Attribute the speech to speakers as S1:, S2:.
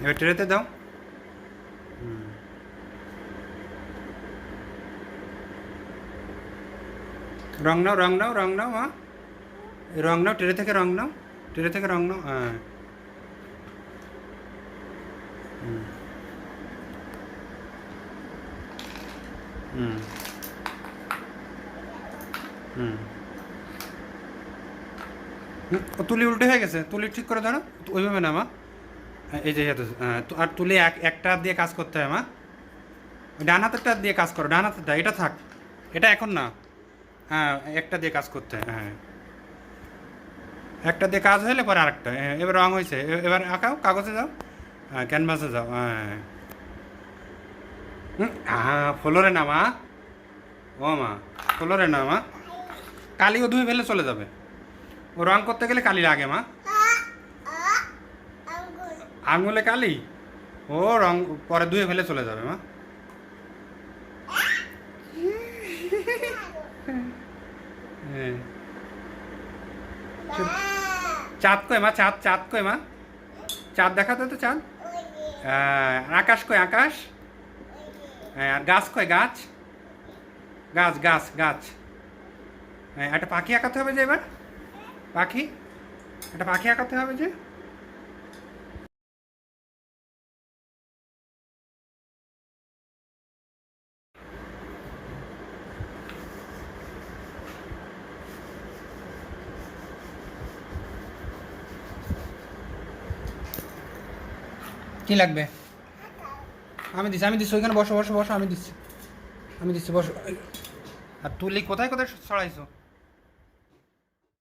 S1: এবার ট্রেতে দাও। হুম রং নাও, রং নাও, রং নাও মা। রং নাও, ট্রে থেকে রং নাও, ট্রে থেকে রং নাও। হ্যাঁ। হুম হুম হুম তুলি উল্টে হয়ে গেছে, তুলি ঠিক করে ধরো। ওইভাবে না মা। এই যে আর তুলি একটা হাত দিয়ে কাজ করতে হয় মা। ডান হাতেরটা দিয়ে কাজ করো, ডান হাতেরটা, এটা থাক, এটা এখন না। হ্যাঁ, একটা দিয়ে কাজ করতে হয়, হ্যাঁ। একটা দিয়ে কাজ হলে পরে আরেকটা। হ্যাঁ, এবার রং হয়েছে, এবার আঁকাও, কাগজে যাও। হ্যাঁ, ক্যানভাসে যাও। হ্যাঁ। হ্যাঁ, ফ্লোরে না মা। ও মা, ফ্লোরে না মা। কালিও ধুয়ে ফেলে চলে যাবে। ও রং করতে গেলে কালি লাগে মা। আঙুলে কালি। ও রং পরে ধুয়ে ফেলে চলে যাবে মা। হ্যাঁ। চাঁদ কই মা, চাঁদ, চাঁদ কই মা? চাঁদ দেখাতে তো চাঁদ। আর আকাশ কই, আকাশ? হ্যাঁ, আর গাছ কই, গাছ? গাছ, গাছ, গাছ। হ্যাঁ, একটা পাখি আঁকাতে হবে যে এবার। পাখি, একটা পাখি আঁকাতে হবে যে। কি লাগবে? আমি দিচ্ছি, আমি দিচ্ছি, ওইখানে বসো, বসো, বসো, আমি দিচ্ছি, আমি দিচ্ছি, বসো। আর তুলি কোথায় কোথায় ছড়াইছো?